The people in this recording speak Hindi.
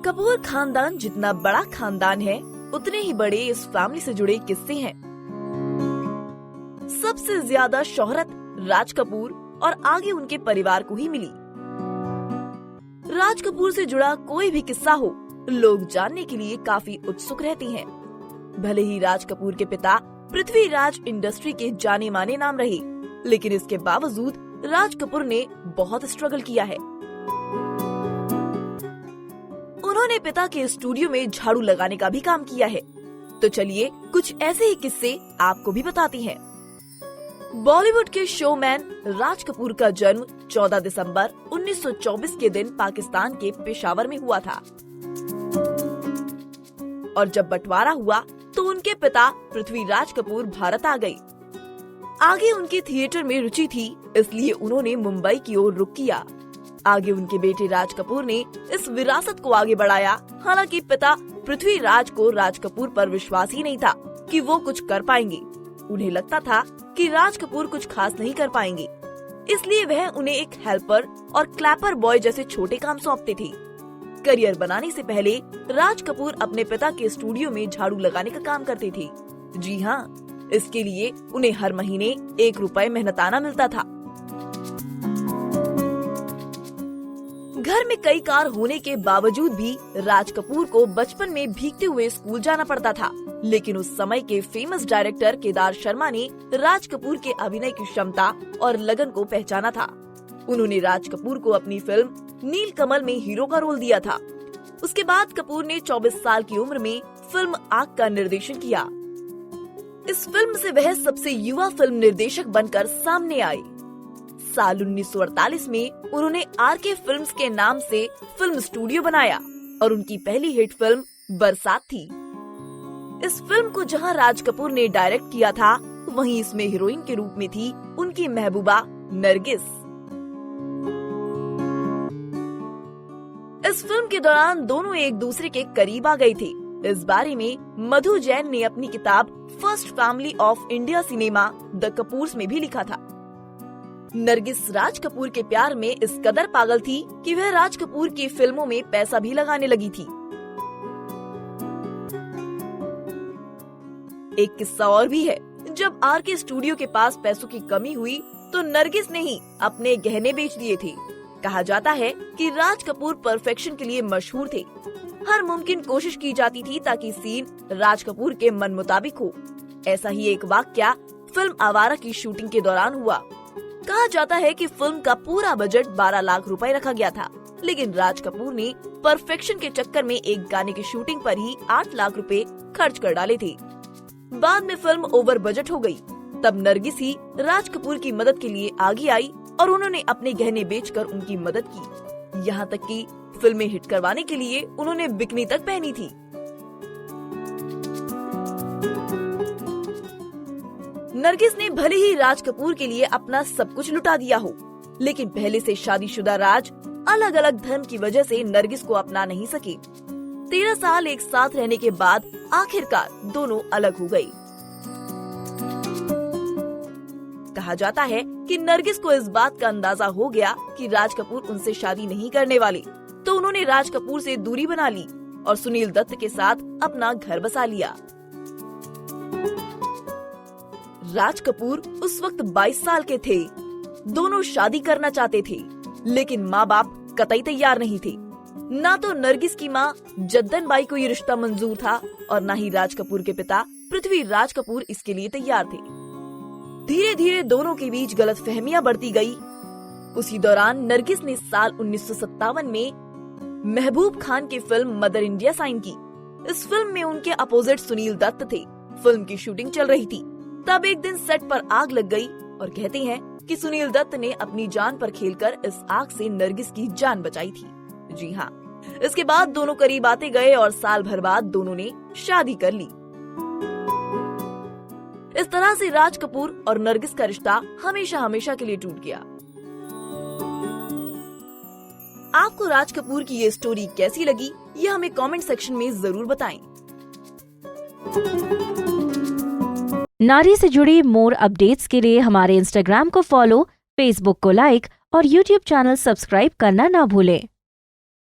कपूर खानदान जितना बड़ा खानदान है, उतने ही बड़े इस फैमिली से जुड़े किस्से हैं। सबसे ज्यादा शोहरत राज कपूर और आगे उनके परिवार को ही मिली। राज कपूर से जुड़ा कोई भी किस्सा हो, लोग जानने के लिए काफी उत्सुक रहते हैं। भले ही राज कपूर के पिता पृथ्वीराज इंडस्ट्री के जाने माने नाम रहे, लेकिन इसके बावजूद राज कपूर ने बहुत स्ट्रगल किया है। उन्होंने पिता के स्टूडियो में झाड़ू लगाने का भी काम किया है। तो चलिए कुछ ऐसे ही किस्से आपको भी बताती हैं। बॉलीवुड के शोमैन राज कपूर का जन्म 14 दिसंबर 1924 के दिन पाकिस्तान के पेशावर में हुआ था। और जब बंटवारा हुआ तो उनके पिता पृथ्वीराज कपूर भारत आ गए। आगे उनकी थिएटर में रुचि थी, इसलिए उन्होंने मुंबई की ओर रुख किया। आगे उनके बेटे राज कपूर ने इस विरासत को आगे बढ़ाया। हालांकि पिता पृथ्वीराज को राज कपूर पर विश्वास ही नहीं था कि वो कुछ कर पाएंगे। उन्हें लगता था कि राज कपूर कुछ खास नहीं कर पाएंगे, इसलिए वह उन्हें एक हेल्पर और क्लैपर बॉय जैसे छोटे काम सौंपते थे। करियर बनाने से पहले राज कपूर अपने पिता के स्टूडियो में झाड़ू लगाने का काम करते थे। जी हाँ, इसके लिए उन्हें हर महीने 1 रुपए मेहनताना मिलता था। घर में कई कार होने के बावजूद भी राज कपूर को बचपन में भीगते हुए स्कूल जाना पड़ता था। लेकिन उस समय के फेमस डायरेक्टर केदार शर्मा ने राज कपूर के अभिनय की क्षमता और लगन को पहचाना था। उन्होंने राज कपूर को अपनी फिल्म नीलकमल में हीरो का रोल दिया था। उसके बाद कपूर ने 24 साल की उम्र में फिल्म आग का निर्देशन किया। इस फिल्म से वह सबसे युवा फिल्म निर्देशक बनकर सामने आए। साल 1948 में उन्होंने आरके फिल्म्स के नाम से फिल्म स्टूडियो बनाया और उनकी पहली हिट फिल्म बरसात थी। इस फिल्म को जहां राज कपूर ने डायरेक्ट किया था, वहीं इसमें हीरोइन के रूप में थी उनकी महबूबा नरगिस। इस फिल्म के दौरान दोनों एक दूसरे के करीब आ गए थे। इस बारे में मधु जैन ने अपनी किताब first family of India cinema the Kapoors में भी लिखा था। नरगिस राज कपूर के प्यार में इस कदर पागल थी कि वह राज कपूर की फिल्मों में पैसा भी लगाने लगी थी। एक किस्सा और भी है। जब आरके स्टूडियो के पास पैसों की कमी हुई तो नरगिस ने ही अपने गहने बेच दिए थे। कहा जाता है कि राज कपूर परफेक्शन के लिए मशहूर थे। हर मुमकिन कोशिश की जाती थी ताकि सीन राज कपूर के मन मुताबिक हो। ऐसा ही एक वाकया फिल्म आवारा की शूटिंग के दौरान हुआ। कहा जाता है कि फिल्म का पूरा बजट 12 लाख रुपए रखा गया था, लेकिन राज कपूर ने परफेक्शन के चक्कर में एक गाने की शूटिंग पर ही 8 लाख रुपए खर्च कर डाले थे। बाद में फिल्म ओवर बजट हो गई। तब नरगिस ही राज कपूर की मदद के लिए आगे आई और उन्होंने अपने गहने बेचकर उनकी मदद की। यहाँ तक कि फिल्में हिट करवाने के लिए उन्होंने बिकनी तक पहनी थी। नरगिस ने भले ही राज कपूर के लिए अपना सब कुछ लुटा दिया हो, लेकिन पहले से शादीशुदा राज अलग अलग धर्म की वजह से नरगिस को अपना नहीं सके। 13 साल एक साथ रहने के बाद आखिरकार दोनों अलग हो गए। कहा जाता है कि नरगिस को इस बात का अंदाजा हो गया कि राज कपूर उनसे शादी नहीं करने वाले, तो उन्होंने राज कपूर से दूरी बना ली और सुनील दत्त के साथ अपना घर बसा लिया। राज कपूर उस वक्त 22 साल के थे। दोनों शादी करना चाहते थे, लेकिन माँ बाप कतई तैयार नहीं थे। ना तो नरगिस की माँ जद्दन बाई को ये रिश्ता मंजूर था और न ही राज कपूर के पिता पृथ्वीराज कपूर इसके लिए तैयार थे। धीरे धीरे दोनों के बीच गलतफहमियां बढ़ती गई। उसी दौरान नरगिस ने साल 1957 में महबूब खान की फिल्म मदर इंडिया साइन की। इस फिल्म में उनके अपोजिट सुनील दत्त थे। फिल्म की शूटिंग चल रही थी। तब एक दिन सेट पर आग लग गई और कहते हैं कि सुनील दत्त ने अपनी जान पर खेलकर इस आग से नरगिस की जान बचाई थी। जी हाँ, इसके बाद दोनों करीब आते गए और साल भर बाद दोनों ने शादी कर ली। इस तरह से राज कपूर और नरगिस का रिश्ता हमेशा हमेशा के लिए टूट गया। आपको राज कपूर की ये स्टोरी कैसी लगी, ये हमें कमेंट सेक्शन में जरूर बताएं। नारी से जुड़ी मोर अपडेट्स के लिए हमारे इंस्टाग्राम को फॉलो, फेसबुक को लाइक और यूट्यूब चैनल सब्सक्राइब करना ना भूलें।